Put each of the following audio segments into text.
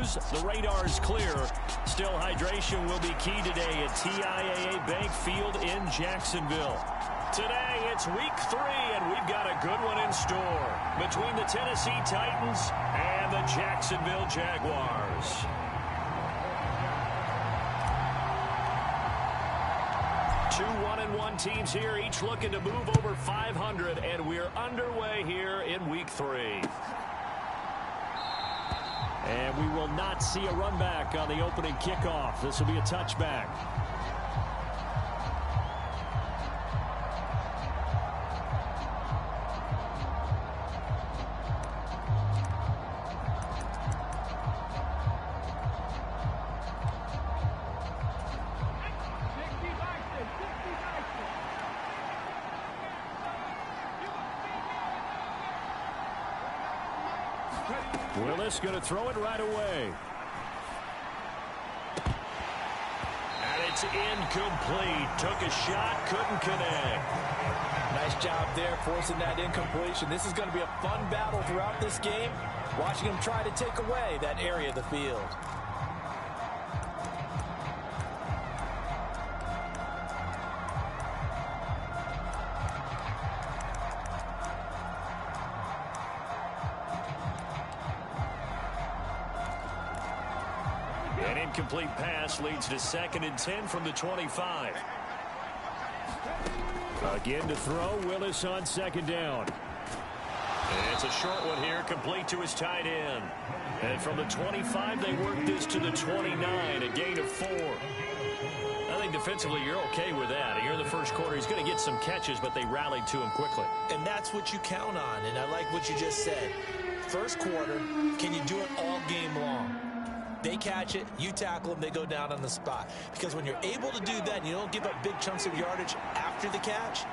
news. The radar is clear. Still, hydration will be key today at TIAA Bank Field in Jacksonville. Today, it's week 3, and we've got a good one in store between the Tennessee Titans and the Jacksonville Jaguars. Two 1-1 teams here, each looking to move over 500, and we're underway here in week 3. And we will not see a run back on the opening kickoff. This will be a touchback. Willis going to throw it right away. And it's incomplete. Took a shot, couldn't connect. Nice job there forcing that incompletion. This is going to be a fun battle throughout this game. Watching him try to take away that area of the field. An incomplete pass leads to 2nd and 10 from the 25. Again to throw, Willis on 2nd down. And it's a short one here, complete to his tight end. And from the 25, they work this to the 29, a gain of 4. I think defensively you're okay with that. Here in the first quarter, he's going to get some catches, but they rallied to him quickly. And that's what you count on, and I like what you just said. First quarter, can you do it all game long? They catch it, you tackle them, they go down on the spot. Because when you're able to do that and you don't give up big chunks of yardage after the catch,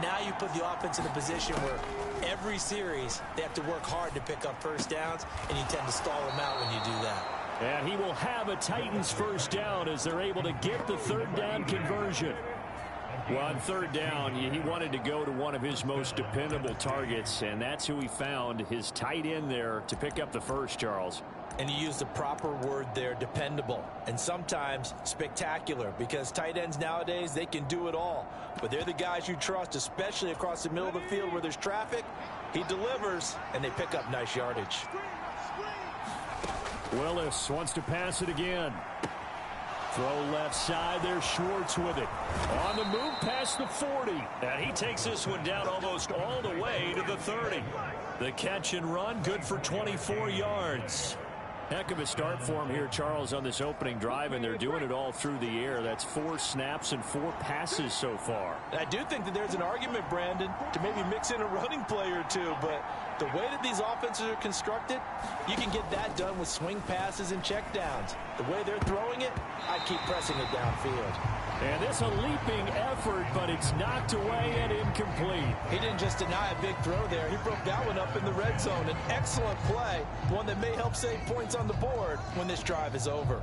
now you put the offense in a position where every series they have to work hard to pick up first downs, and you tend to stall them out when you do that. And he will have a Titans first down as they're able to get the 3rd down conversion. Well, on 3rd down, he wanted to go to one of his most dependable targets, and that's who he found, his tight end there, to pick up the first, Charles. And he used the proper word there, dependable, and sometimes spectacular, because tight ends nowadays, they can do it all. But they're the guys you trust, especially across the middle of the field where there's traffic. He delivers, and they pick up nice yardage. Willis wants to pass it again. Throw left side, there's Schwartz with it. On the move past the 40. And he takes this one down almost all the way to the 30. The catch and run, good for 24 yards. Heck of a start for him here, Charles, on this opening drive, and they're doing it all through the air. That's 4 snaps and 4 passes so far. And I do think that there's an argument, Brandon, to maybe mix in a running play or two, but the way that these offenses are constructed, you can get that done with swing passes and checkdowns. The way they're throwing it, I'd keep pressing it downfield. And this a leaping effort, but it's knocked away and incomplete. He didn't just deny a big throw there. He broke that one up in the red zone. An excellent play, one that may help save points on the board when this drive is over.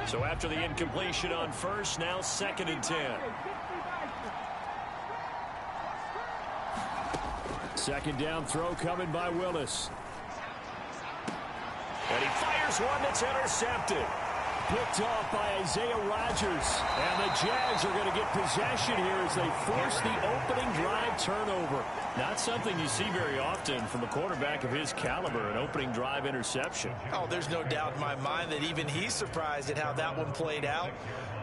So after the incompletion on first, now 2nd and 10. 2nd down throw coming by Willis. And he fires one that's intercepted. Picked off by Isaiah Rodgers. And the Jags are going to get possession here as they force the opening drive turnover. Not something you see very often from a quarterback of his caliber, an opening drive interception. Oh, there's no doubt in my mind that even he's surprised at how that one played out.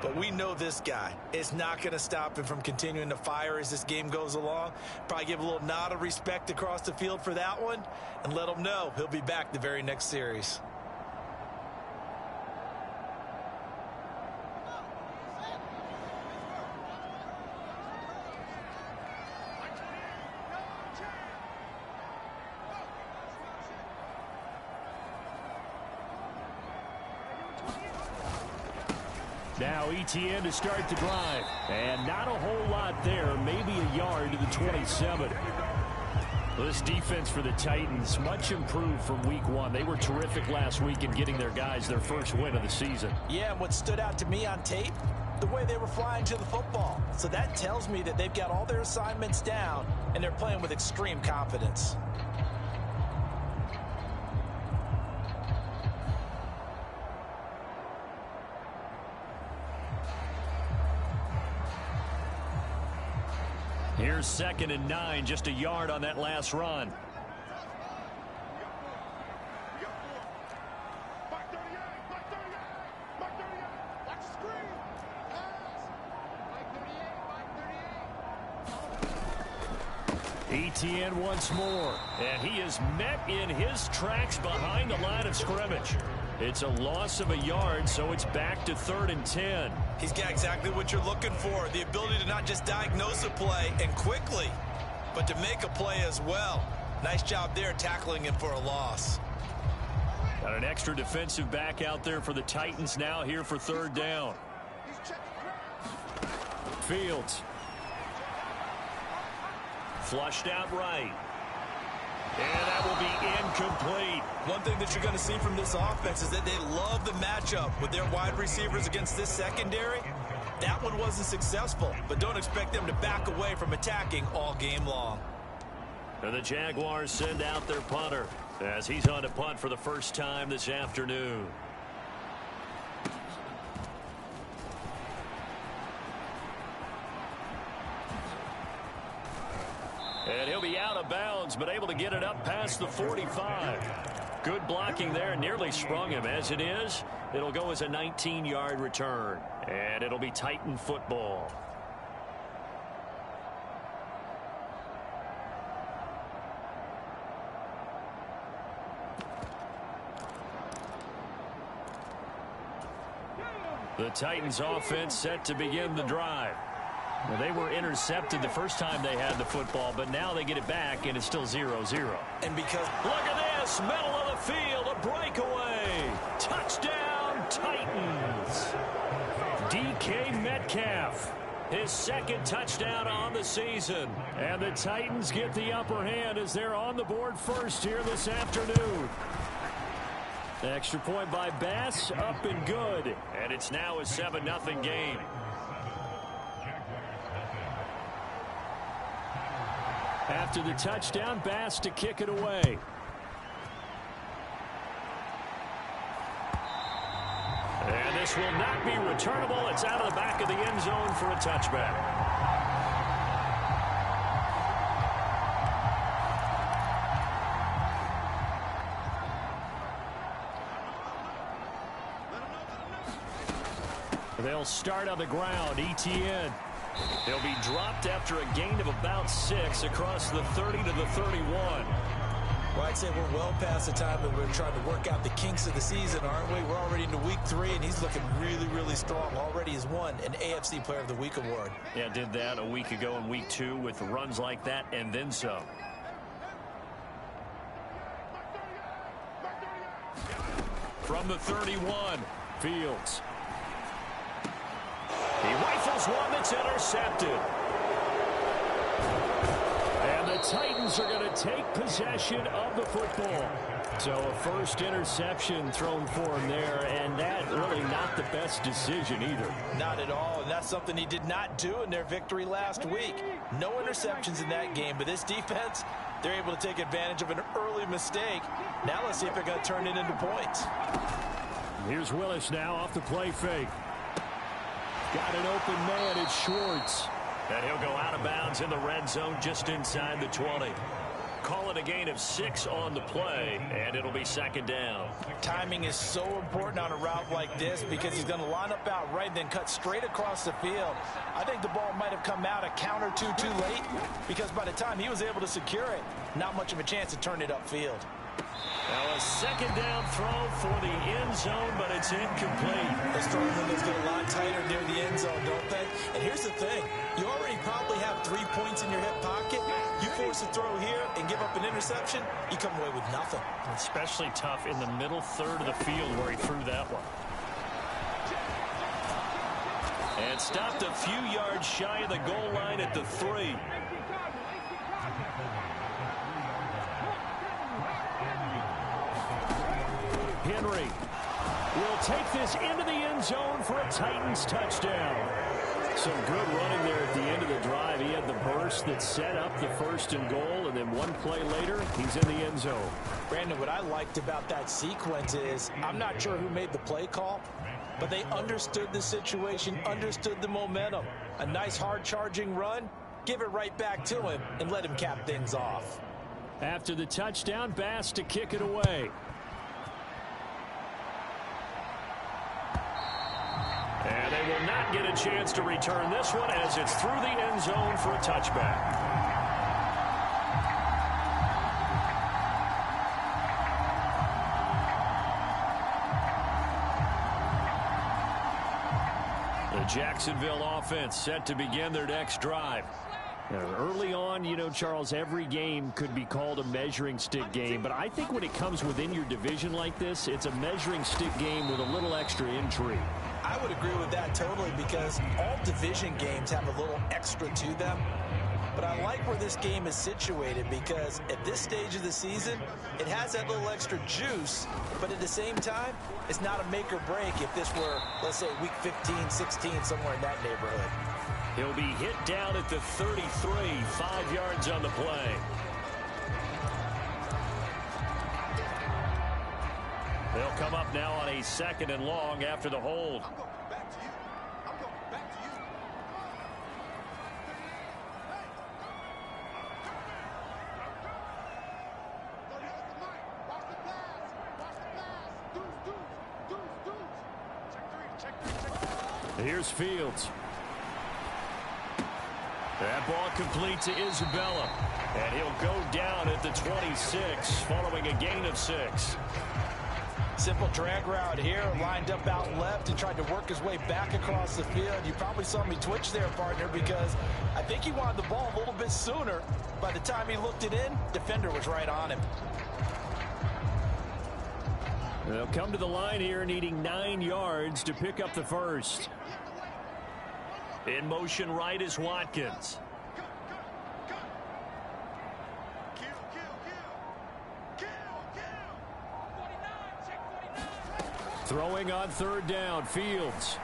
But we know this guy is not going to stop him from continuing to fire as this game goes along. Probably give a little nod of respect across the field for that one and let him know he'll be back the very next series. Now ETN to start the drive. And not a whole lot there. Maybe a yard to the 27. Well, this defense for the Titans, much improved from week one. They were terrific last week in getting their guys their first win of the season. Yeah, and what stood out to me on tape, the way they were flying to the football. So that tells me that they've got all their assignments down, and they're playing with extreme confidence. Here's 2nd and 9, just a yard on that last run. Etienne once more, and he is met in his tracks behind the line of scrimmage. It's a loss of a yard, so it's back to 3rd and 10. He's got exactly what you're looking for, the ability to not just diagnose a play and quickly, but to make a play as well. Nice job there tackling him for a loss. Got an extra defensive back out there for the Titans now here for 3rd down. Fields. Flushed out right. And that will be incomplete. One thing that you're going to see from this offense is that they love the matchup with their wide receivers against this secondary. That one wasn't successful, but don't expect them to back away from attacking all game long. And the Jaguars send out their punter as he's on to punt for the first time this afternoon. And he'll be out of bounds, but able to get it up past the 45. Good blocking there, nearly sprung him. As it is, it'll go as a 19-yard return. And it'll be Titan football. The Titans offense set to begin the drive. Well, they were intercepted the first time they had the football, but now they get it back, and it's still 0-0. And because... Look at this! Middle of the field, a breakaway! Touchdown, Titans! DK Metcalf, his 2nd touchdown on the season. And the Titans get the upper hand as they're on the board first here this afternoon. Extra point by Bass, up and good. And it's now a 7-0 game. After the touchdown, Bass to kick it away. And this will not be returnable. It's out of the back of the end zone for a touchback. They'll start on the ground. Etienne. He'll be dropped after a gain of about 6 across the 30 to the 31. Well, I'd say we're well past the time that we're trying to work out the kinks of the season, aren't we? We're already into week 3, and he's looking really, really strong. Already has won an AFC Player of the Week award. Yeah, did that a week ago in week 2 with runs like that and then some. From the 31, Fields. He rifles one that's intercepted. And the Titans are going to take possession of the football. So a first interception thrown for him there, and that really not the best decision either. Not at all, and that's something he did not do in their victory last week. No interceptions in that game, but this defense, they're able to take advantage of an early mistake. Now let's see if they're going to turn it into points. Here's Willis now off the play fake. Got an open man, it's Schwartz. And he'll go out of bounds in the red zone just inside the 20. Call it a gain of 6 on the play, and it'll be 2nd down. Timing is so important on a route like this because he's going to line up out right and then cut straight across the field. I think the ball might have come out a count or two too late because by the time he was able to secure it, not much of a chance to turn it upfield. Now a 2nd down throw for the end zone, but it's incomplete. The strong windows get a lot tighter near the end zone, don't they? And here's the thing. You already probably have 3 points in your hip pocket. You force a throw here and give up an interception, you come away with nothing. Especially tough in the middle third of the field where he threw that one. And stopped a few yards shy of the goal line at the 3. Henry will take this into the end zone for a Titans touchdown. Some good running there at the end of the drive. He had the burst that set up the 1st and goal, and then one play later, he's in the end zone. Brandon, what I liked about that sequence is I'm not sure who made the play call, but they understood the situation, understood the momentum. A nice hard-charging run, give it right back to him, and let him cap things off. After the touchdown, Bass to kick it away. And they will not get a chance to return this one as it's through the end zone for a touchback. The Jacksonville offense set to begin their next drive. Early on, you know, Charles, every game could be called a measuring stick game, but I think when it comes within your division like this, it's a measuring stick game with a little extra intrigue. I would agree with that totally because all division games have a little extra to them. But I like where this game is situated because at this stage of the season, it has that little extra juice, but at the same time, it's not a make or break if this were, let's say, week 15, 16, somewhere in that neighborhood. He'll be hit down at the 33, 5 yards on the play. They'll come up now on a 2nd and long after the hold. Here's Fields. That ball complete to Isabella. And he'll go down at the 26 following a gain of 6. Simple drag route here, lined up out left and tried to work his way back across the field. You probably saw me twitch there, partner, because I think he wanted the ball a little bit sooner. By the time he looked it in, defender was right on him. They'll come to the line here needing 9 yards to pick up the first. In motion right is Watkins. Throwing on 3rd down, Fields.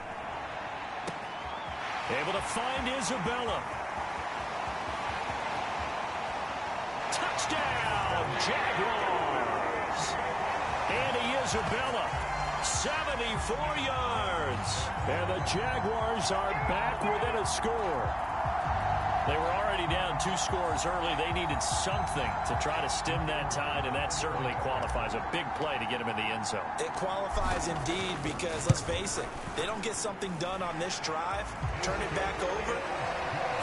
Able to find Isabella. Touchdown, Jaguars. Andy Isabella, 74 yards. And the Jaguars are back within a score. They were already down 2 scores early. They needed something to try to stem that tide, and that certainly qualifies. A big play to get them in the end zone. It qualifies indeed because, let's face it, they don't get something done on this drive, turn it back over,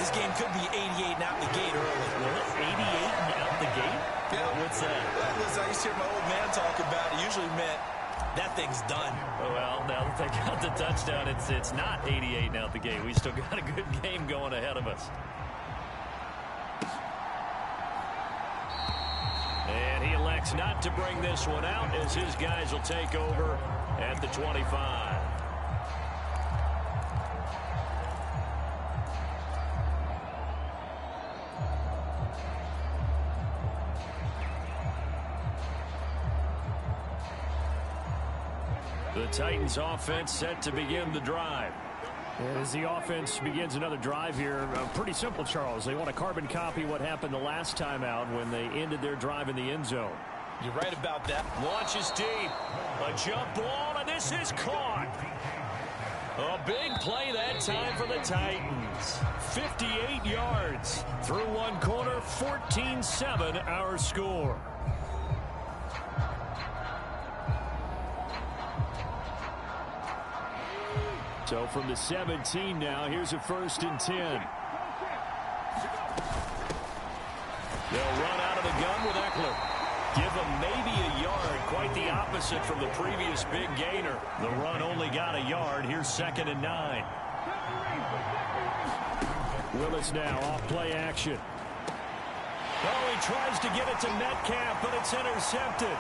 this game could be 88 and out the gate early. Well, 88 and out the gate? Yeah. What's that? Listen, I used to hear my old man talk about it. Usually meant that thing's done. Well, now that they got the touchdown, it's not 88 and out the gate. We still got a good game going ahead of us. And he elects not to bring this one out as his guys will take over at the 25. The Titans offense set to begin the drive. As the offense begins another drive here, pretty simple, Charles. They want to carbon copy what happened the last time out when they ended their drive in the end zone. You're right about that. Launches deep. A jump ball, and this is caught. A big play that time for the Titans. 58 yards through one quarter, 14-7 our score. So from the 17 now, here's a 1st and 10. They'll run out of the gun with Eckler. Give them maybe a yard, quite the opposite from the previous big gainer. The run only got a yard. Here's 2nd and 9. Willis now off play action. Oh, he tries to get it to Metcalf, but it's intercepted.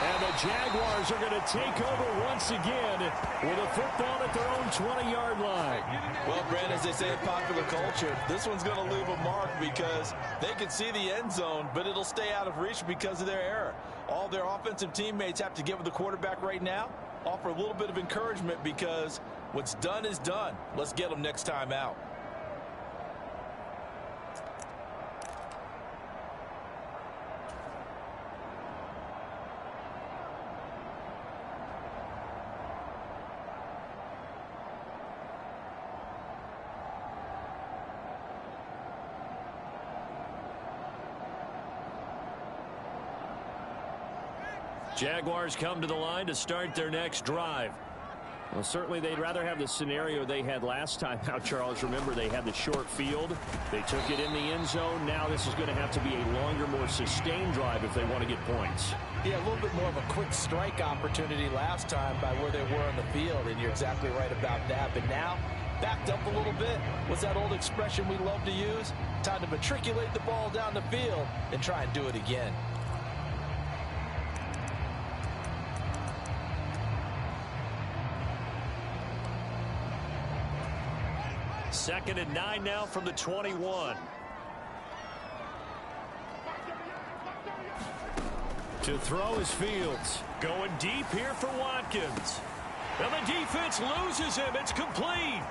And the Jaguars are going to take over once again with a football at their own 20-yard line. Well, Brandon, as they say in popular culture, this one's going to leave a mark because they can see the end zone, but it'll stay out of reach because of their error. All their offensive teammates have to give the quarterback right now, offer a little bit of encouragement, because what's done is done. Let's get them next time out. Jaguars come to the line to start their next drive. Well, certainly they'd rather have the scenario they had last time out, Charles. Remember, they had the short field. They took it in the end zone. Now this is going to have to be a longer, more sustained drive if they want to get points. Yeah, a little bit more of a quick strike opportunity last time by where they were on the field, and you're exactly right about that. But now, backed up a little bit. What's that old expression we love to use? Time to matriculate the ball down the field and try and do it again. Second and 9 now from the 21. To throw is Fields. Going deep here for Watkins. And the defense loses him. It's complete.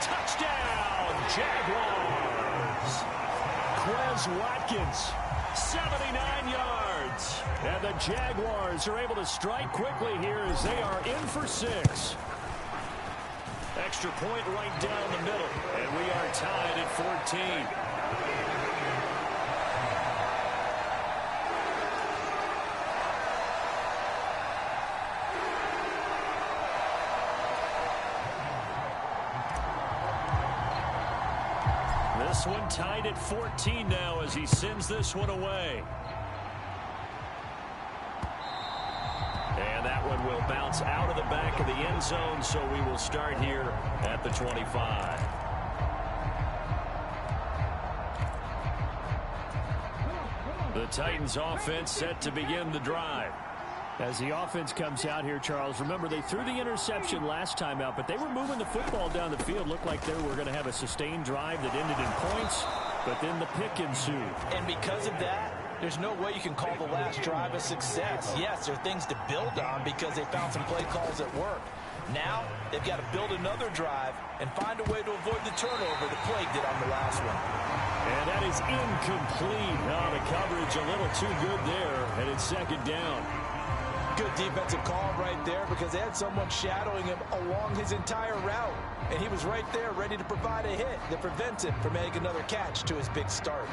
Touchdown, Jaguars. Quez Watkins, 79 yards. And the Jaguars are able to strike quickly here as they are in for 6. Extra point right down the middle, and we are tied at 14. This one tied at 14 now as he sends this one away. And that one will bounce out of the back of the end zone, so we will start here at the 25. The Titans offense set to begin the drive. As the offense comes out here, Charles, remember they threw the interception last time out, but they were moving the football down the field. Looked like they were going to have a sustained drive that ended in points, but then the pick ensued. And because of that, there's no way you can call the last drive a success. Yes, there are things to build on because they found some play calls that work. Now, they've got to build another drive and find a way to avoid the turnover that plagued it on the last one. And that is incomplete. Oh, the coverage a little too good there, and it's second down. Good defensive call right there because they had someone shadowing him along his entire route. And he was right there ready to provide a hit that prevents him from making another catch to his big start.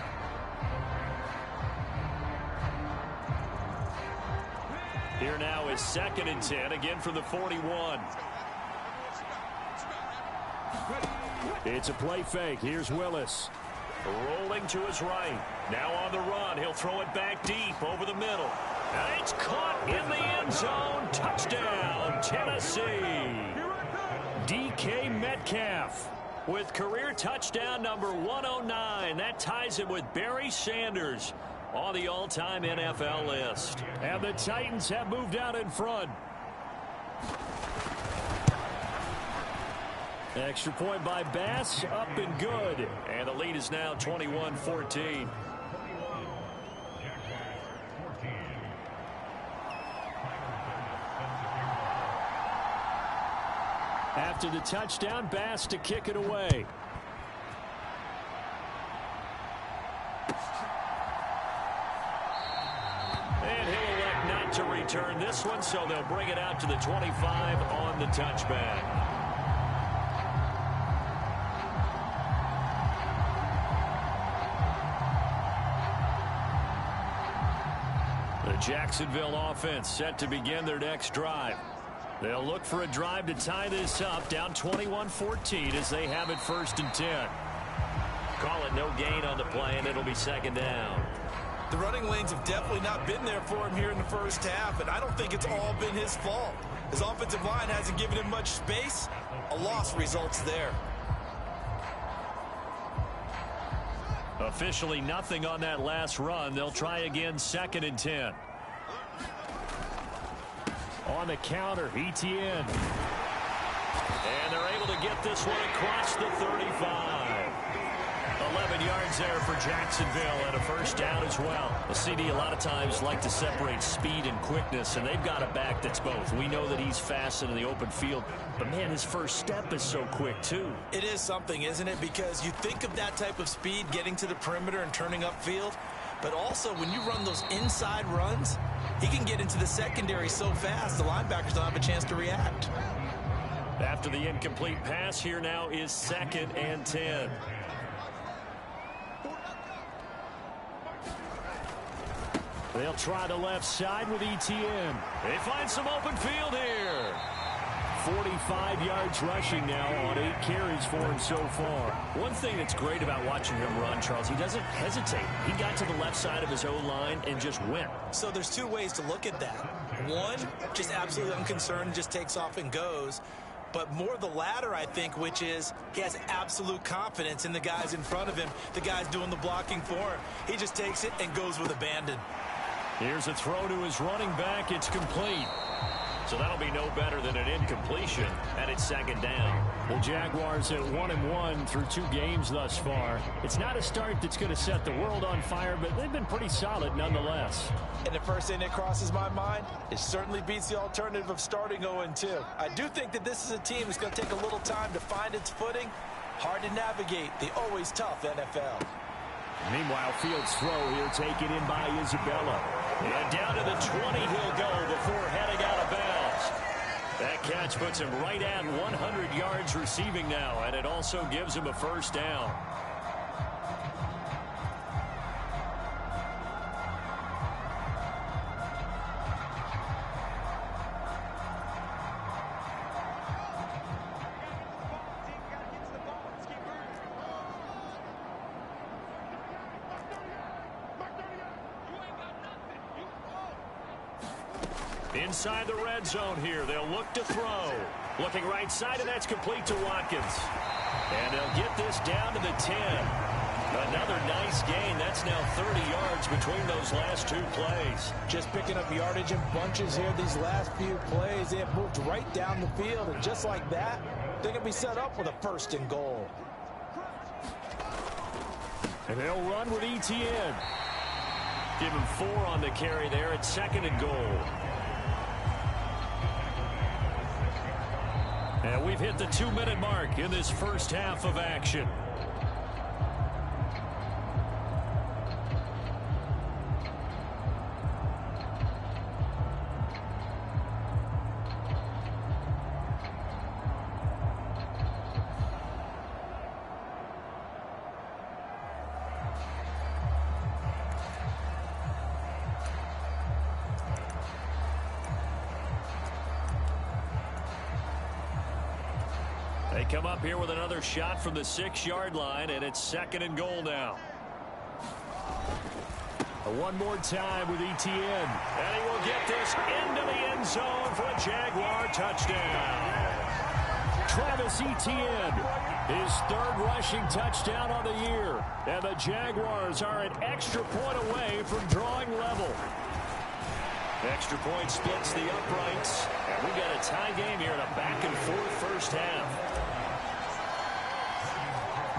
Here now is second and 10, again from the 41. It's a play fake. Here's Willis. Rolling to his right. Now on the run. He'll throw it back deep over the middle. And it's caught in the end zone. Touchdown, Tennessee. DK Metcalf with career touchdown number 109. That ties him with Barry Sanders on the all-time NFL list. And the Titans have moved out in front. Extra point by Bass, up and good. And the lead is now 21-14. After the touchdown, Bass to kick it away. And he'll elect not to return this one, so they'll bring it out to the 25 on the touchback. The Jacksonville offense set to begin their next drive. They'll look for a drive to tie this up, down 21-14 as they have it first and 10. Call it no gain on the play, and it'll be second down. The running lanes have definitely not been there for him here in the first half, and I don't think it's all been his fault. His offensive line hasn't given him much space. A loss results there. Officially nothing on that last run. They'll try again, second and 10. On the counter, Etienne. And they're able to get this one across the 35. A 11 yards there for Jacksonville and a first down as well. A CD a lot of times like to separate speed and quickness, and they've got a back that's both. We know that he's fast in the open field, but, man, his first step is so quick, too. It is something, isn't it? Because you think of that type of speed getting to the perimeter and turning upfield, but also when you run those inside runs, he can get into the secondary so fast the linebackers don't have a chance to react. After the incomplete pass, here now is 2nd and 10. They'll try the left side with ETN. They find some open field here. 45 yards rushing now on 8 carries for him so far. One thing that's great about watching him run, Charles, he doesn't hesitate. He got to the left side of his O-line and just went. So there's two ways to look at that. One, just absolutely unconcerned, just takes off and goes. But more the latter, I think, which is he has absolute confidence in the guys in front of him, the guys doing the blocking for him. He just takes it and goes with abandon. Here's a throw to his running back. It's complete. So that'll be no better than an incompletion, and it's 2nd down. The Jaguars at 1-1 through 2 games thus far. It's not a start that's going to set the world on fire, but they've been pretty solid nonetheless. And the first thing that crosses my mind, it certainly beats the alternative of starting 0-2. I do think that this is a team that's going to take a little time to find its footing. Hard to navigate the always tough NFL. Meanwhile, Fields' throw here taken in by Isabella. And down to the 20 he'll go before heading out of bounds. That catch puts him right at 100 yards receiving now, and it also gives him a first down. Inside the red zone here, they'll look to throw. Looking right side, and that's complete to Watkins. And they'll get this down to the 10. Another nice gain. That's now 30 yards between those last 2 plays. Just picking up yardage in bunches here these last few plays. They have moved right down the field, and just like that, they're going to be set up with a 1st and goal. And they'll run with ETN. Give him 4 on the carry there at 2nd and goal. And we've hit the 2-minute mark in this first half of action. They come up here with another shot from the 6-yard line, and it's 2nd and goal now. One more time with ETN. And he will get this into the end zone for a Jaguar touchdown. Travis Etienne, his 3rd rushing touchdown on the year. And the Jaguars are an extra point away from drawing level. Extra point splits the uprights. And we got a tie game here in a back-and-forth first half.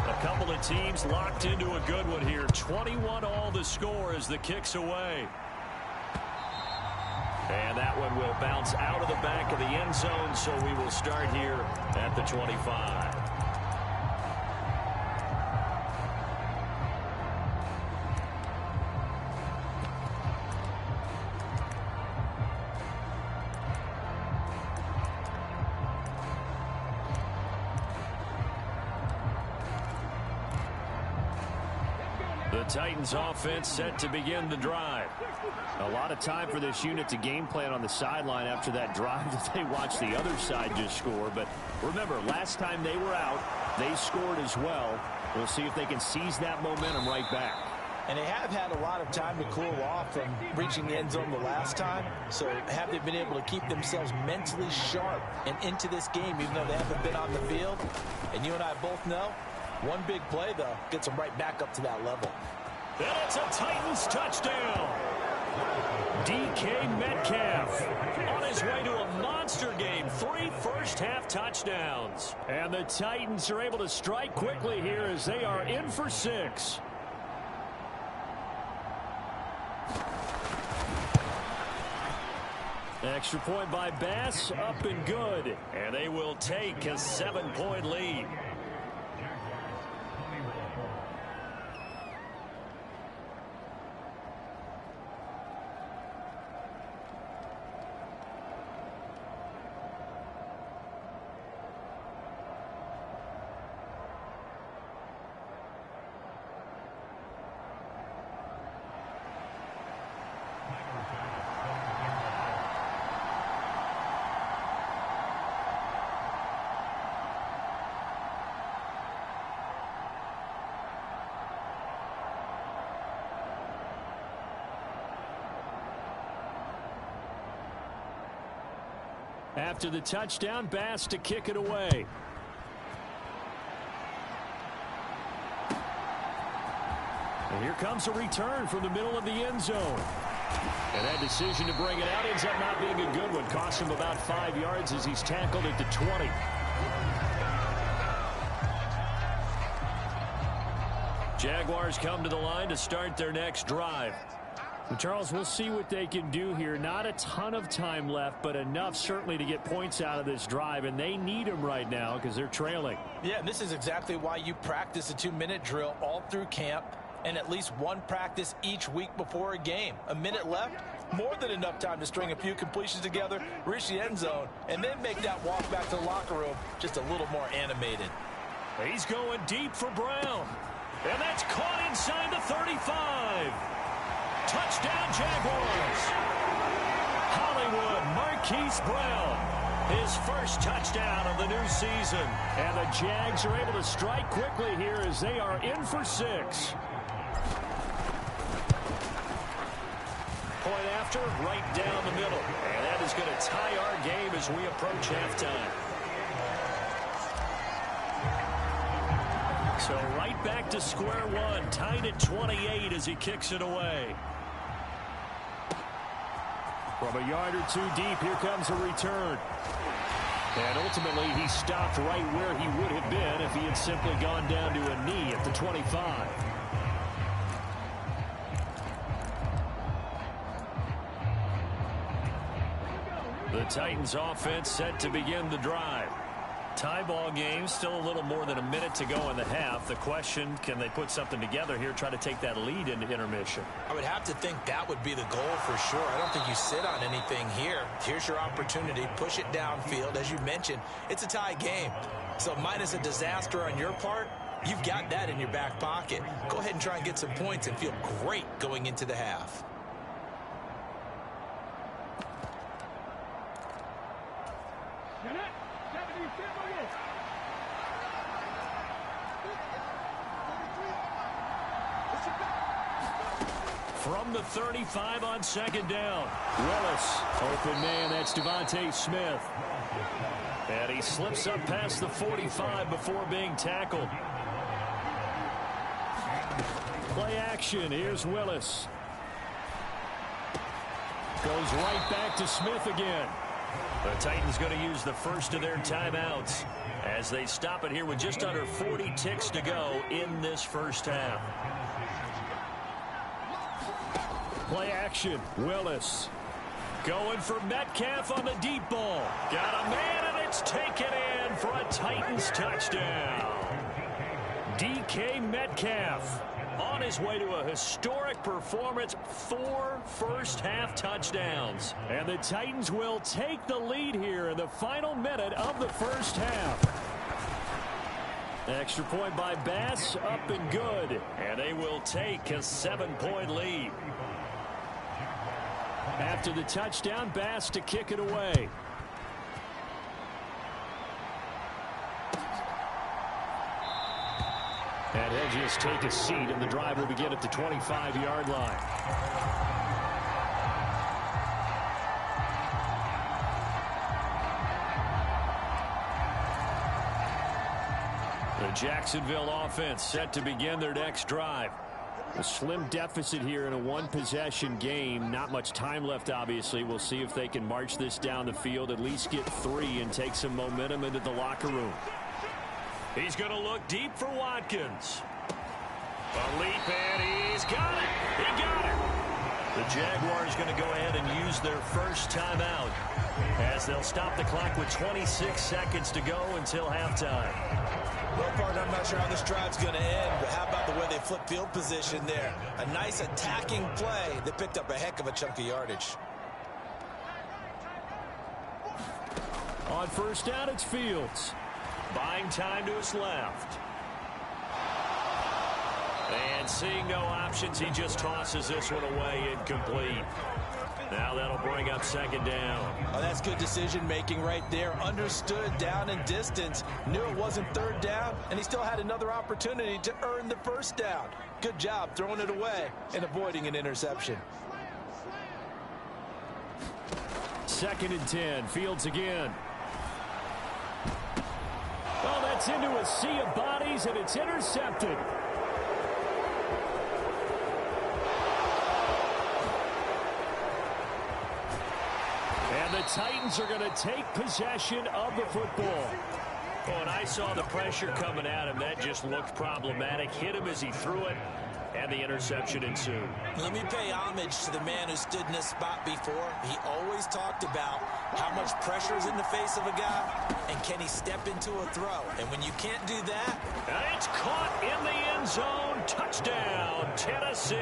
A couple of teams locked into a good one here. 21 all the score as the kick's away. And that one will bounce out of the back of the end zone, so we will start here at the 25. The Titans offense set to begin the drive. A lot of time for this unit to game plan on the sideline after that drive that they watched the other side just score. But remember, last time they were out, they scored as well. We'll see if they can seize that momentum right back. And they have had a lot of time to cool off from reaching the end zone the last time. So have they been able to keep themselves mentally sharp and into this game, even though they haven't been on the field? And you and I both know, one big play, though, gets them right back up to that level. And it's a Titans touchdown. DK Metcalf on his way to a monster game. 3 first-half touchdowns. And the Titans are able to strike quickly here as they are in for 6. Extra point by Bass, up and good. And they will take a 7-point lead. After the touchdown, Bass to kick it away. And here comes a return from the middle of the end zone. And that decision to bring it out ends up not being a good one. Cost him about 5 yards as he's tackled at the 20. Jaguars come to the line to start their next drive. Charles, we'll see what they can do here. Not a ton of time left, but enough certainly to get points out of this drive, and they need them right now because they're trailing. Yeah, and this is exactly why you practice a 2-minute drill all through camp and at least one practice each week before a game. A minute left, more than enough time to string a few completions together, reach the end zone, and then make that walk back to the locker room just a little more animated. He's going deep for Brown, and that's caught inside the 35. Touchdown, Jaguars. Hollywood Marquise Brown, his first touchdown of the new season. And the Jags are able to strike quickly here as they are in for 6. Point after, right down the middle. And that is going to tie our game as we approach halftime. So right back to square one, tied at 28 as he kicks it away. From a yard or two deep, here comes a return. And ultimately, he stopped right where he would have been if he had simply gone down to a knee at the 25. The Titans offense set to begin the drive. Tie ball game, still a little more than a minute to go in the half. The question, can they put something together here, try to take that lead into intermission? I would have to think that would be the goal for sure. I don't think you sit on anything here. Here's your opportunity. Push it downfield. As you mentioned, it's a tie game. So minus a disaster on your part, you've got that in your back pocket. Go ahead and try and get some points and feel great going into the half. From the 35 on second down. Willis, open man, that's Devontae Smith. And he slips up past the 45 before being tackled. Play action, here's Willis. Goes right back to Smith again. The Titans going to use the first of their timeouts as they stop it here with just under 40 ticks to go in this first half. Play action, Willis. Going for Metcalf on the deep ball. Got a man, and it's taken in for a Titans touchdown. DK Metcalf on his way to a historic performance, 4 first-half touchdowns. And the Titans will take the lead here in the final minute of the first half. Extra point by Bass, up and good. And they will take a 7-point lead. After the touchdown, Bass to kick it away. And he'll just take a seat, and the drive will begin at the 25-yard line. The Jacksonville offense set to begin their next drive. A slim deficit here in a one-possession game. Not much time left, obviously. We'll see if they can march this down the field, at least get 3 and take some momentum into the locker room. He's going to look deep for Watkins. A leap, and he's got it. He got it. The Jaguars going to go ahead and use their first timeout as they'll stop the clock with 26 seconds to go until halftime. Well, partner, I'm not sure how this drive's going to end, but how about the way they flip field position there? A nice attacking play that picked up a heck of a chunk of yardage. On first down, it's Fields. Buying time to his left. And seeing no options, he just tosses this one away incomplete. Now that'll bring up second down. Oh, that's good decision-making right there. Understood down and distance. Knew it wasn't third down, and he still had another opportunity to earn the first down. Good job throwing it away and avoiding an interception. 2nd and 10. Fields again. Well, that's into a sea of bodies, and it's intercepted. And the Titans are going to take possession of the football. Oh, and I saw the pressure coming at him. That just looked problematic. Hit him as he threw it, and the interception ensued. Let me pay homage to the man who stood in this spot before. He always talked about how much pressure is in the face of a guy, and can he step into a throw. And when you can't do that... And it's caught in the end zone. Touchdown, Tennessee.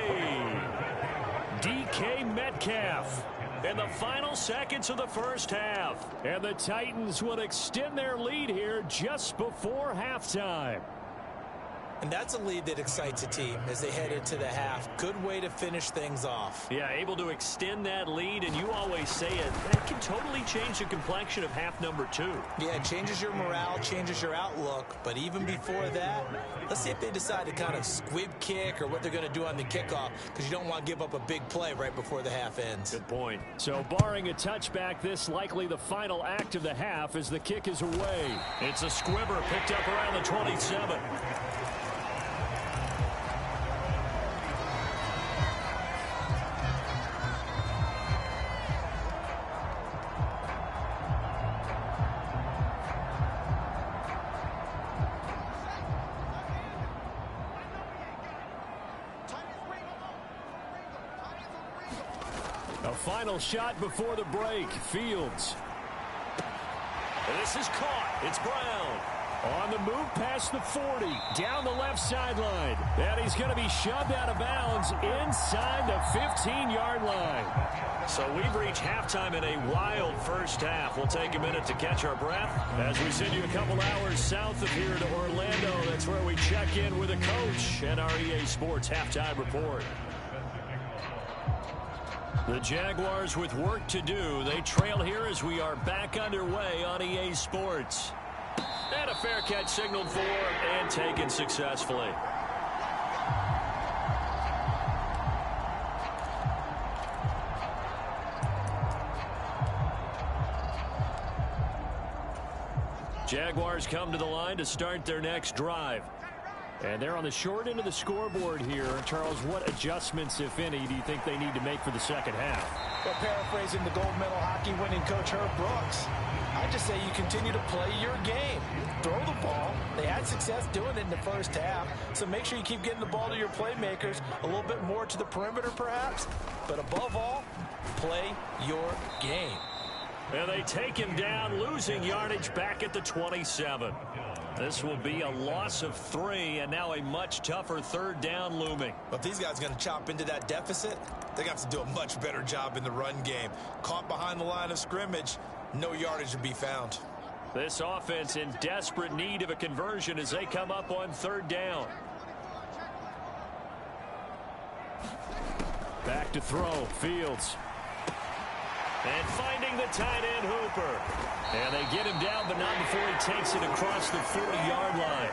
DK Metcalf. In the final seconds of the first half. And the Titans will extend their lead here just before halftime. And that's a lead that excites a team as they head into the half. Good way to finish things off. Yeah, able to extend that lead, and you always say it, that can totally change the complexion of half number 2. Yeah, it changes your morale, changes your outlook. But even before that, let's see if they decide to kind of squib kick or what they're going to do on the kickoff, because you don't want to give up a big play right before the half ends. Good point. So barring a touchback, this likely the final act of the half as the kick is away. It's a squibber picked up around the 27. A final shot before the break. Fields. This is caught. It's Brown. On the move past the 40. Down the left sideline. And he's going to be shoved out of bounds inside the 15-yard line. So we've reached halftime in a wild first half. We'll take a minute to catch our breath as we send you a couple hours south of here to Orlando. That's where we check in with a coach and our EA Sports halftime report. The Jaguars with work to do. They trail here as we are back underway on EA Sports. And a fair catch signaled for and taken successfully. Jaguars come to the line to start their next drive. And they're on the short end of the scoreboard here. Charles, what adjustments, if any, do you think they need to make for the second half? Well, paraphrasing the gold medal hockey winning coach Herb Brooks, I just say you continue to play your game. Throw the ball. They had success doing it in the first half, so make sure you keep getting the ball to your playmakers, a little bit more to the perimeter perhaps, but above all, play your game. And they take him down, losing yardage back at the 27. This will be a loss of 3, and now a much tougher third down looming. But if these guys are going to chop into that deficit, they got to do a much better job in the run game. Caught behind the line of scrimmage, no yardage to be found. This offense in desperate need of a conversion as they come up on third down. Back to throw, Fields. And finding the tight end, Hooper. And they get him down, but not before he takes it across the 40-yard line.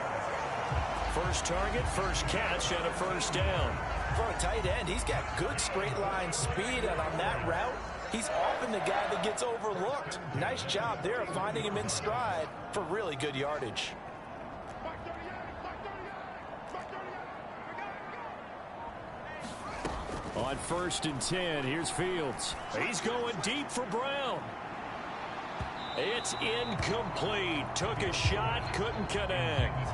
First target, first catch, and a first down. For a tight end, he's got good straight line speed, and on that route, he's often the guy that gets overlooked. Nice job there of finding him in stride for really good yardage. On 1st and 10, here's Fields. He's going deep for Brown. It's incomplete. Took a shot, couldn't connect.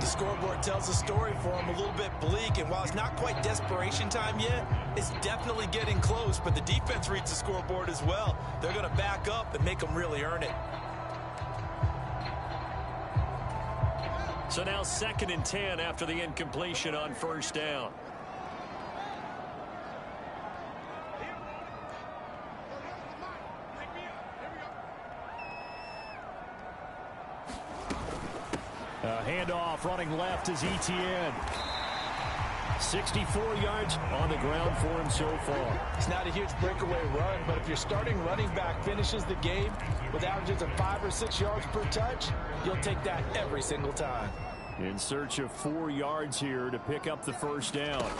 The scoreboard tells a story for him, a little bit bleak, and while it's not quite desperation time yet, it's definitely getting close, but the defense reads the scoreboard as well. They're going to back up and make them really earn it. So now 2nd and 10 after the incompletion on 1st down. Handoff running left is Etienne. 64 yards on the ground for him so far. It's not a huge breakaway run, but if your starting running back finishes the game with averages of 5 or 6 yards per touch, you'll take that every single time. In search of 4 yards here to pick up the 1st down.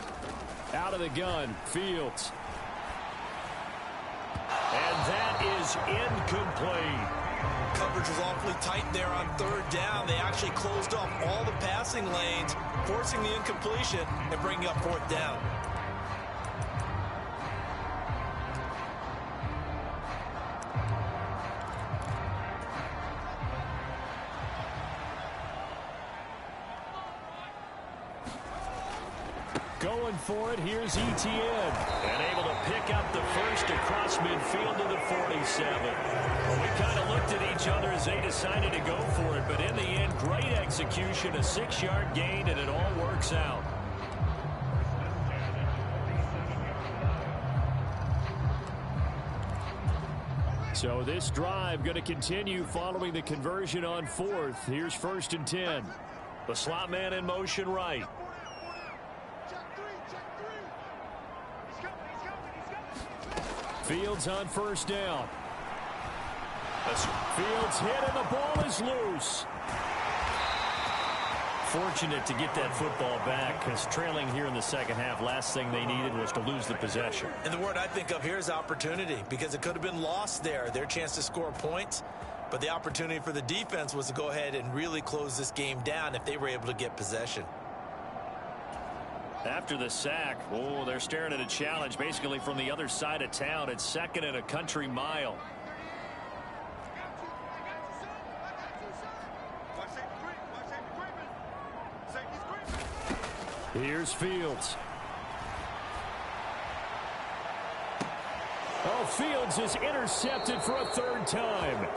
Out of the gun, Fields. And that is incomplete. Coverage was awfully tight there on 3rd down. They actually closed off all the passing lanes, forcing the incompletion and bringing up 4th down. Going for it, here's Etienne. And able to pick up the 1st across midfield to the 47. Well, we kind of looked at each other as they decided to go for it, but in the end, great execution, a 6-yard gain, and it all works out. So this drive going to continue following the conversion on 4th. Here's 1st and 10. The slot man in motion right. Fields on 1st down. Fields hit and the ball is loose. Fortunate to get that football back because trailing here in the 2nd half, last thing they needed was to lose the possession. And the word I think of here is opportunity, because it could have been lost there. Their chance to score points, but the opportunity for the defense was to go ahead and really close this game down if they were able to get possession. After the sack, oh, they're staring at a challenge basically from the other side of town. It's 2nd and a country mile. Here's Fields. Oh, Fields is intercepted for a 3rd time.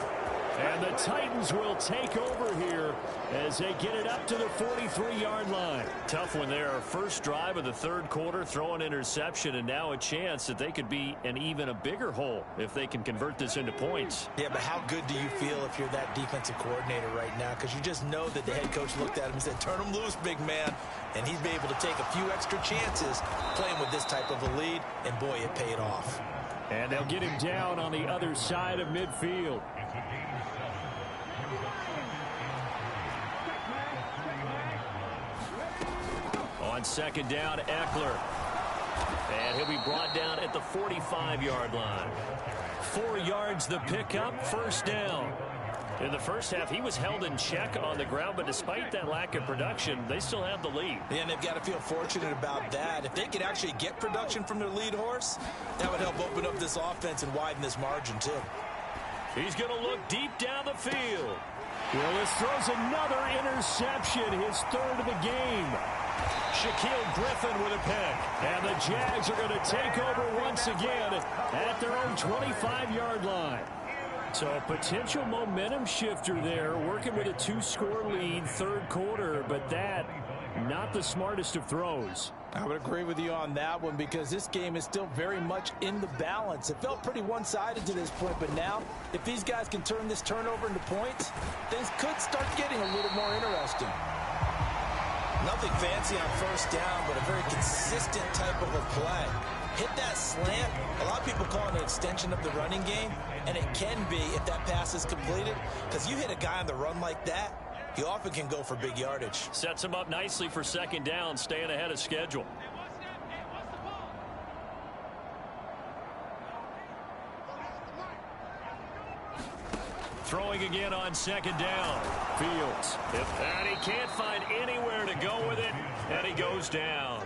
And the Titans will take over here as they get it up to the 43-yard line. Tough one there. First drive of the 3rd quarter, throw an interception, and now a chance that they could be in even a bigger hole if they can convert this into points. Yeah, but how good do you feel if you're that defensive coordinator right now? Because you just know that the head coach looked at him and said, turn him loose, big man. And he'd be able to take a few extra chances playing with this type of a lead, and boy, it paid off. And they'll get him down on the other side of midfield. On 2nd down, Eckler. And he'll be brought down at the 45-yard line. 4 yards the pickup, 1st down. In the 1st half, he was held in check on the ground, but despite that lack of production, they still have the lead. Yeah, and they've got to feel fortunate about that. If they could actually get production from their lead horse, that would help open up this offense and widen this margin, too. He's going to look deep down the field. Willis throws another interception, his 3rd of the game. Shaquille Griffin with a pick. And the Jags are going to take over once again at their own 25-yard line. So a potential momentum shifter there, working with a 2-score lead, 3rd quarter, but that, not the smartest of throws. I would agree with you on that one because this game is still very much in the balance. It felt pretty one-sided to this point, but now if these guys can turn this turnover into points, things could start getting a little more interesting. Nothing fancy on 1st down, but a very consistent type of a play. Hit that slant. A lot of people call it an extension of the running game, and it can be if that pass is completed, because you hit a guy on the run like that, he often can go for big yardage. Sets him up nicely for 2nd down, staying ahead of schedule. Throwing again on 2nd down. Fields. And he can't find anywhere to go with it, and he goes down.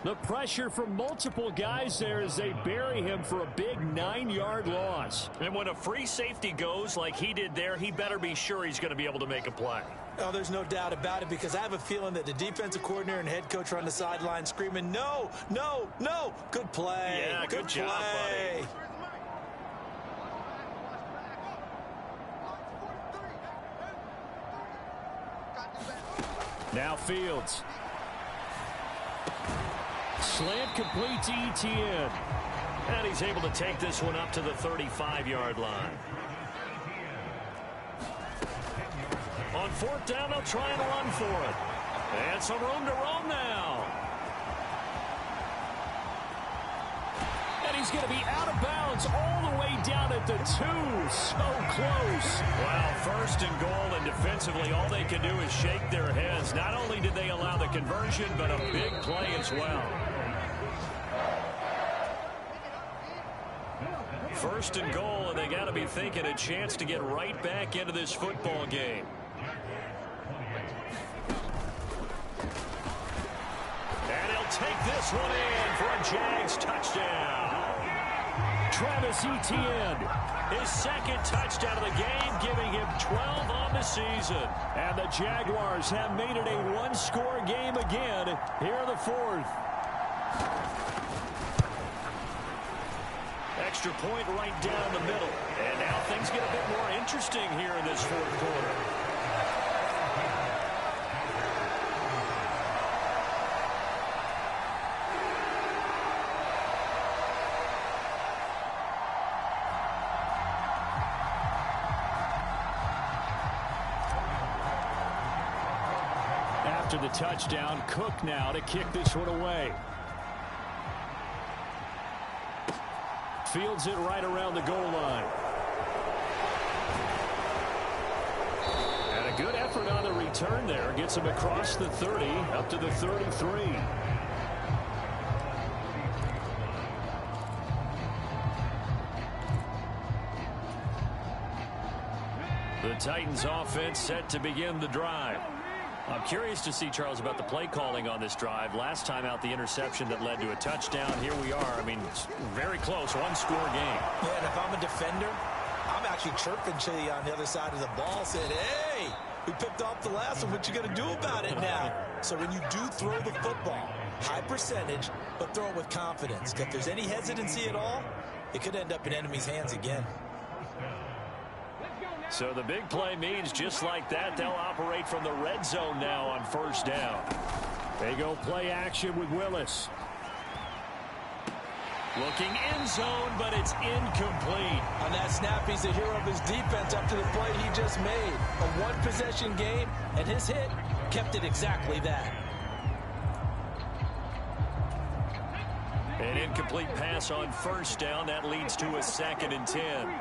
The pressure from multiple guys there as they bury him for a big 9-yard loss. And when a free safety goes like he did there, he better be sure he's going to be able to make a play. Oh, there's no doubt about it, because I have a feeling that the defensive coordinator and head coach are on the sideline screaming, no, no, no. Good play. Yeah, good job, buddy. Now Fields. Slant complete to Etienne. And he's able to take this one up to the 35-yard line. On fourth down, they'll try and run for it. And some room to roam now. And he's going to be out of bounds all the way down at the 2. So close. Well, first and goal, and defensively, all they can do is shake their heads. Not only did they allow the conversion, but a big play as well. First and goal, and they got to be thinking a chance to get right back into this football game. And he'll take this one in for a Jags touchdown. Travis Etienne. His second touchdown of the game, giving him 12 on the season. And the Jaguars have made it a one-score game again here in the fourth. Extra point right down the middle. And now things get a bit more interesting here in this fourth quarter. After the touchdown, Cook now to kick this one away. Fields it right around the goal line. And a good effort on the return there. Gets him across the 30, up to the 33. The Titans offense set to begin the drive. I'm curious to see, Charles, about the play calling on this drive. Last time out, the interception that led to a touchdown. Here we are. I mean, it's very close, one-score game. Yeah, and if I'm a defender, I'm actually chirping to you on the other side of the ball, saying, hey, we picked off the last one. What you going to do about it now? So when you do throw the football, high percentage, but throw it with confidence. If there's any hesitancy at all, it could end up in enemy's hands again. So the big play means just like that, they'll operate from the red zone now on first down. They go play action with Willis. Looking end zone, but it's incomplete. On that snap, he's the hero of his defense up to the play he just made. A one-possession game, and his hit kept it exactly that. An incomplete pass on first down. That leads to a 2nd and 10.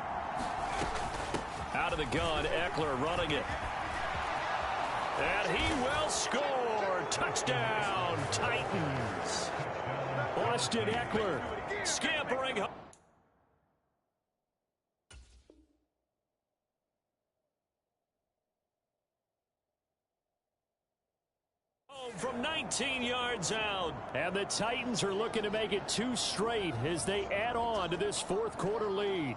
Out of the gun, Eckler running it. And he will score. Touchdown, Titans. Austin Eckler scampering home from 19 yards out. And the Titans are looking to make it 2 straight as they add on to this fourth quarter lead.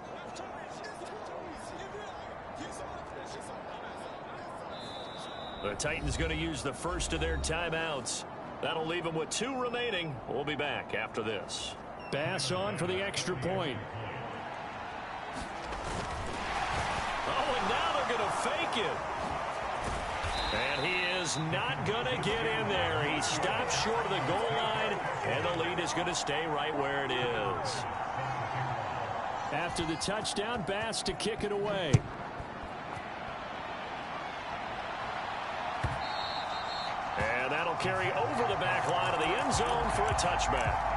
The Titans going to use the first of their timeouts. That'll leave them with 2 remaining. We'll be back after this. Bass on for the extra point. Oh, and now they're going to fake it. And he is not going to get in there. He stops short of the goal line, and the lead is going to stay right where it is. After the touchdown, Bass to kick it away. And that'll carry over the back line of the end zone for a touchback.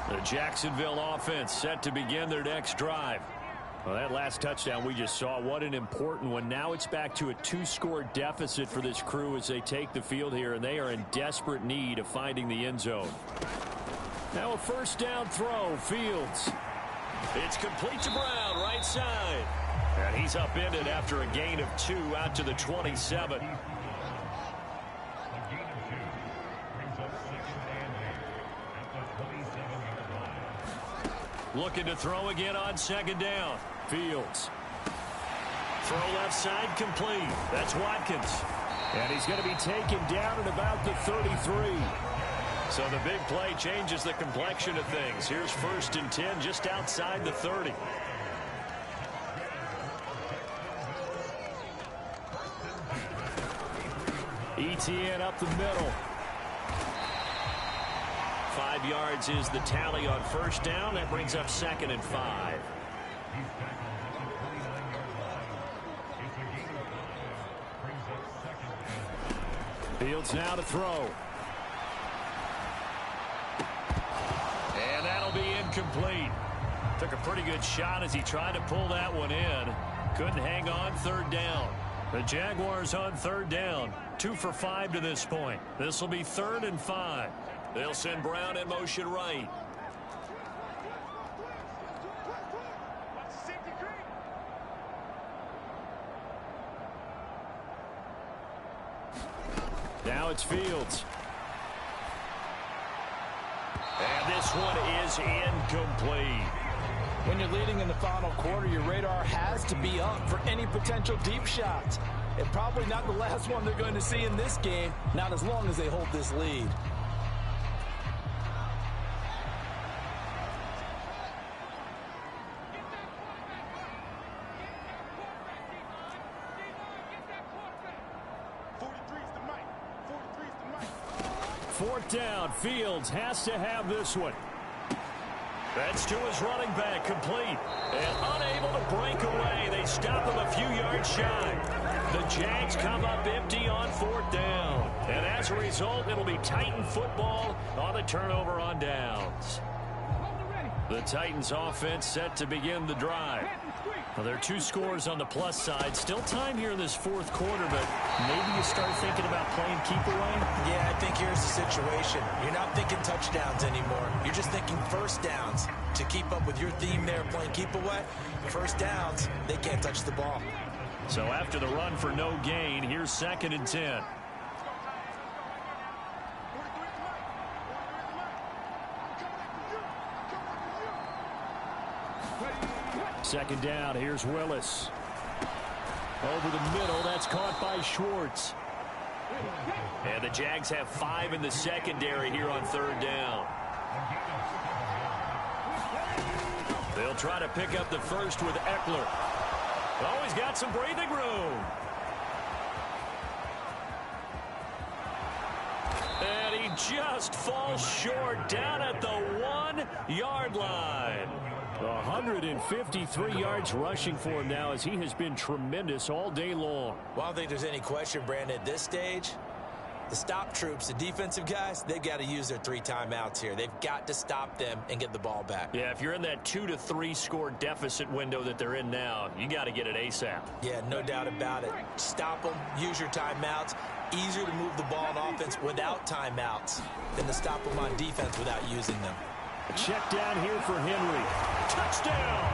The Jacksonville offense set to begin their next drive. Well, that last touchdown we just saw, what an important one. Now it's back to a 2-score deficit for this crew as they take the field here, and they are in desperate need of finding the end zone. Now a first down throw, Fields. It's complete to Brown, right side. And he's upended after a gain of 2 out to the 27. Looking to throw again on second down. Fields. Throw left side complete. That's Watkins. And he's going to be taken down at about the 33. So the big play changes the complexion of things. Here's 1st and 10 just outside the 30. ETN up the middle. 5 yards is the tally on first down. That brings up 2nd and 5. Fields now to throw. And that'll be incomplete. Took a pretty good shot as he tried to pull that one in. Couldn't hang on 3rd down. The Jaguars on 3rd down. 2 for 5 to this point. This will be 3rd and 5. They'll send Brown in motion right. Now it's Fields. And this one is incomplete. When you're leading in the final quarter, your radar has to be up for any potential deep shots. And probably not the last one they're going to see in this game, not as long as they hold this lead. Fourth down. Fields has to have this one. That's to his running back, complete. And unable to break away. They stop him a few yards shy. The Jags come up empty on 4th down. And as a result, it'll be Titan football on the turnover on downs. The Titans offense set to begin the drive. Well, there are 2 scores on the plus side. Still time here in this 4th quarter, but maybe you start thinking about playing keep away? Yeah, I think here's the situation. You're not thinking touchdowns anymore. You're just thinking first downs. To keep up with your theme there, playing keep away, first downs, they can't touch the ball. So after the run for no gain, here's 2nd and 10. Second down, here's Willis. Over the middle, that's caught by Schwartz. And the Jags have 5 in the secondary here on 3rd down. They'll try to pick up the first with Eckler. Oh, he's got some breathing room. And he just falls short down at the 1-yard line. 153 yards rushing for him now as he has been tremendous all day long. Well, I don't think there's any question, Brandon, at this stage. The stop troops, the defensive guys, they've got to use their 3 timeouts here. They've got to stop them and get the ball back. Yeah, if you're in that 2 to 3 score deficit window that they're in now, you got to get it ASAP. Yeah, no doubt about it. Stop them, use your timeouts. Easier to move the ball on offense without timeouts than to stop them on defense without using them. Check down here for Henry. Touchdown!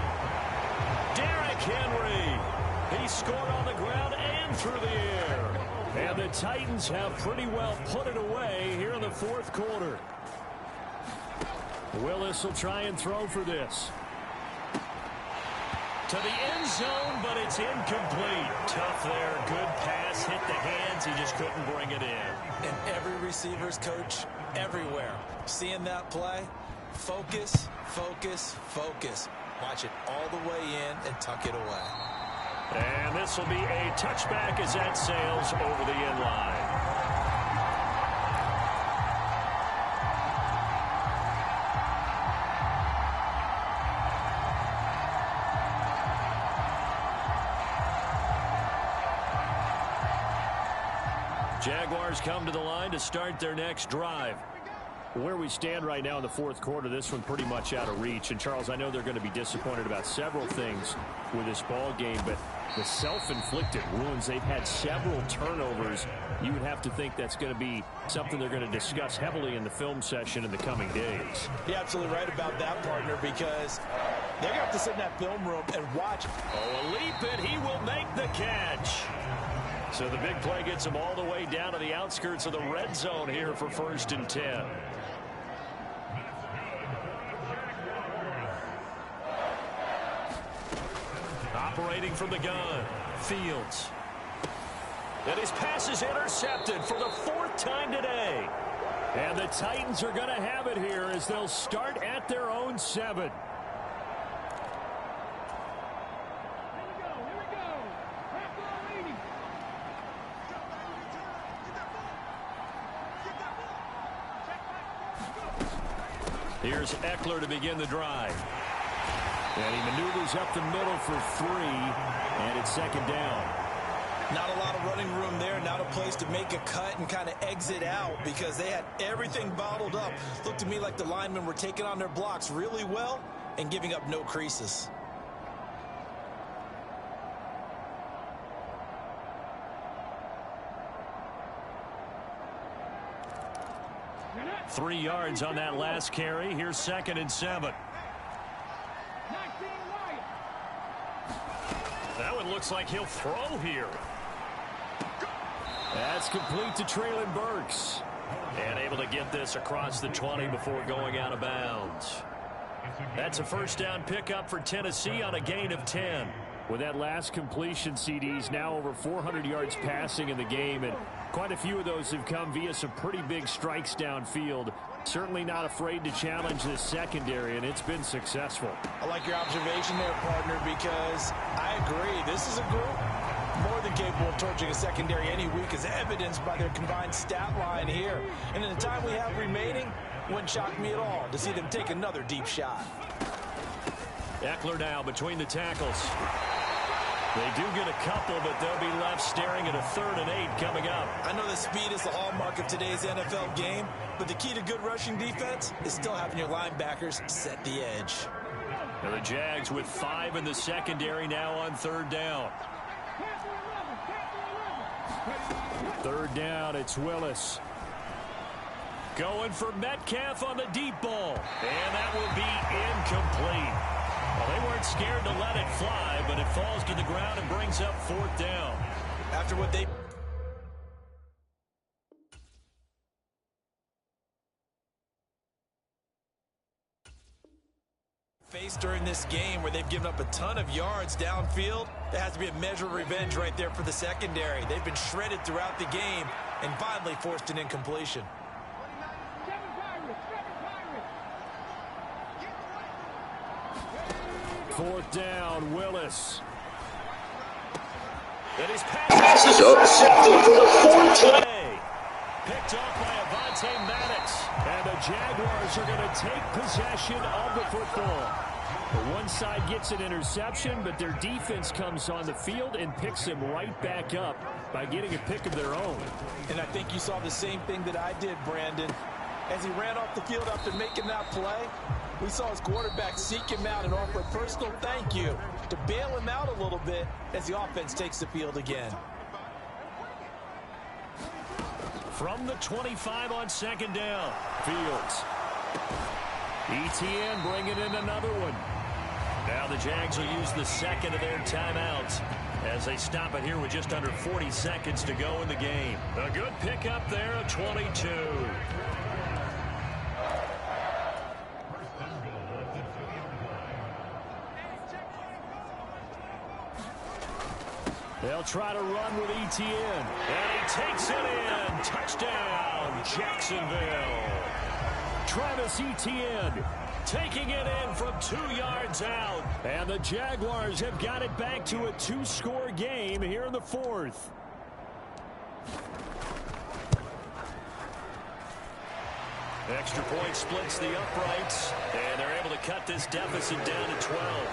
Derrick Henry. He scored on the ground and through the air. And the Titans have pretty well put it away here in the 4th quarter. Willis will try and throw for this. To the end zone, but it's incomplete. Tough there. Good pass. Hit the hands. He just couldn't bring it in. And every receiver's coach everywhere. Seeing that play, focus, focus, focus. Watch it all the way in and tuck it away. And this will be a touchback as that sails over the end line. Jaguars come to the line to start their next drive. Where we stand right now in the fourth quarter, this one pretty much out of reach. And, Charles, I know they're going to be disappointed about several things with this ball game, but the self-inflicted wounds, they've had several turnovers. You would have to think that's going to be something they're going to discuss heavily in the film session in the coming days. You're absolutely right about that, partner, because they're going to have to sit in that film room and watch. Oh, a leap, and he will make the catch. So the big play gets him all the way down to the outskirts of the red zone here for 1st and 10. Operating from the gun, Fields. And his pass is intercepted for the 4th time today. And the Titans are going to have it here as they'll start at their own 7. Here's Eckler to begin the drive. And he maneuvers up the middle for 3, and it's 2nd down. Not a lot of running room there, not a place to make a cut and kind of exit out because they had everything bottled up. Looked to me like the linemen were taking on their blocks really well and giving up no creases. Three yards on that last carry. Here's 2nd and 7. That one looks like he'll throw here. That's complete to Treylon Burks. And able to get this across the 20 before going out of bounds. That's a 1st down pickup for Tennessee on a gain of 10. With that last completion, CD's now over 400 yards passing in the game, and quite a few of those have come via some pretty big strikes downfield. Certainly not afraid to challenge this secondary, and it's been successful. I like your observation there, partner, because I agree. This is a group more than capable of torching a secondary any week, as evidenced by their combined stat line here. And in the time we have remaining, wouldn't shock me at all to see them take another deep shot. Eckler now between the tackles. They do get a couple, but they'll be left staring at a 3rd and 8 coming up. I know that speed is the hallmark of today's NFL game, but the key to good rushing defense is still having your linebackers set the edge. And the Jags with 5 in the secondary now on 3rd down. 3rd down, it's Willis. Going for Metcalf on the deep ball. And that will be incomplete. Well, they weren't scared to let it fly, but it falls to the ground and brings up 4th down. After what they faced during this game, where they've given up a ton of yards downfield, there has to be a measure of revenge right there for the secondary. They've been shredded throughout the game and finally forced an incompletion. Fourth down, Willis. And his pass is intercepted for the 14. Picked off by Avonte Maddox. And the Jaguars are going to take possession of the football. One side gets an interception, but their defense comes on the field and picks him right back up by getting a pick of their own. And I think you saw the same thing that I did, Brandon. As he ran off the field after making that play, we saw his quarterback seek him out and offer a personal thank you to bail him out a little bit as the offense takes the field again. From the 25 on 2nd down, Fields. ETN bringing in another one. Now the Jags will use the 2nd of their timeouts as they stop it here with just under 40 seconds to go in the game. A good pickup there, a 22. They'll try to run with ETN. And he takes it in. Touchdown, Jacksonville. Travis Etienne taking it in from 2 yards out. And the Jaguars have got it back to a 2-score game here in the 4th. Extra point splits the uprights. And they're able to cut this deficit down to 12.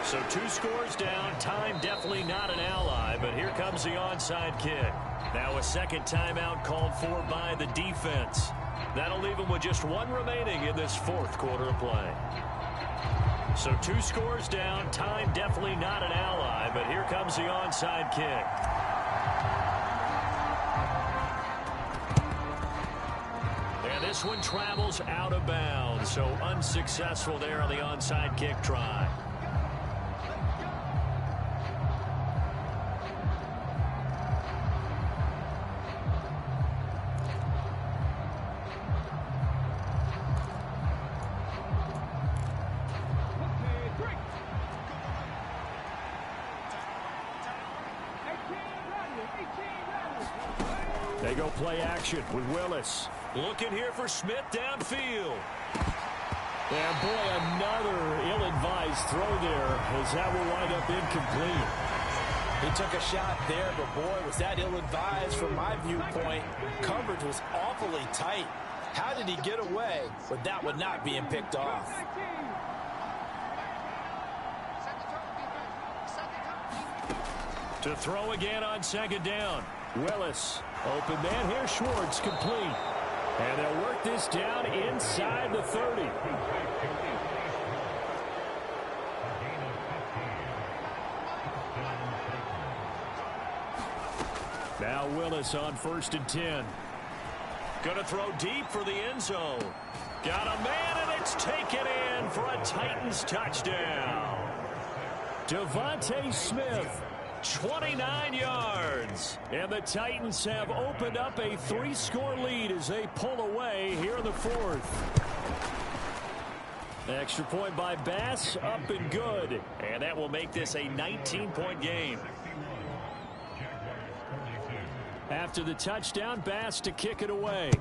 So 2 scores down. Time definitely not an ally, but here comes the onside kick. Now a second timeout called for by the defense. That'll leave them with just 1 remaining in this 4th quarter of play. So 2 scores down. Time definitely not an ally, but here comes the onside kick. And this one travels out of bounds, so unsuccessful there on the onside kick try. They go play action with Willis. Looking here for Smith downfield. And boy, another ill-advised throw there as that will wind up incomplete. He took a shot there, but boy, was that ill-advised from my viewpoint. Coverage was awfully tight. How did he get away with that one not being picked off? To throw again on 2nd down. Willis, open man here, Schwartz, complete. And they'll work this down inside the 30. Now Willis on 1st and 10. Going to throw deep for the end zone. Got a man, and it's taken in for a Titans touchdown. Devontae Smith. 29 yards. And the Titans have opened up a 3-score lead as they pull away here in the 4th. Extra point by Bass, up and good. And that will make this a 19-point game. After the touchdown, Bass to kick it away.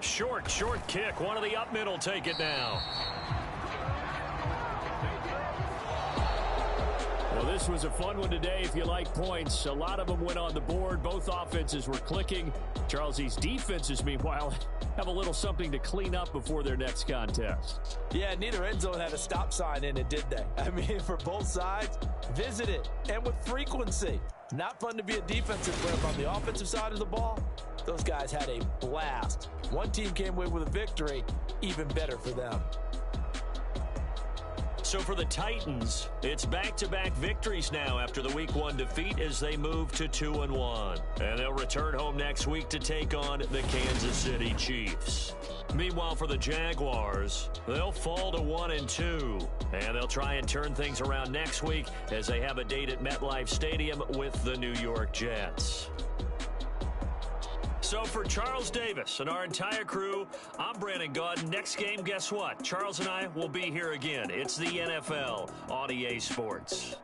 Short kick. One of the up middle take it now. Well, this was a fun one today if you like points. A lot of them went on the board. Both offenses were clicking. Charles, these defenses, meanwhile, have a little something to clean up before their next contest. Yeah, neither end zone had a stop sign in it, did they? I mean, for both sides, visit it, and with frequency. Not fun to be a defensive player, but on the offensive side of the ball, those guys had a blast. One team came away with a victory, even better for them. So for the Titans, it's back-to-back victories now after the Week 1 defeat as they move to 2-1. And they'll return home next week to take on the Kansas City Chiefs. Meanwhile, for the Jaguars, they'll fall to 1-2. And they'll try and turn things around next week as they have a date at MetLife Stadium with the New York Jets. So for Charles Davis and our entire crew, I'm Brandon Gaudin. Next game, guess what? Charles and I will be here again. It's the NFL on EA Sports.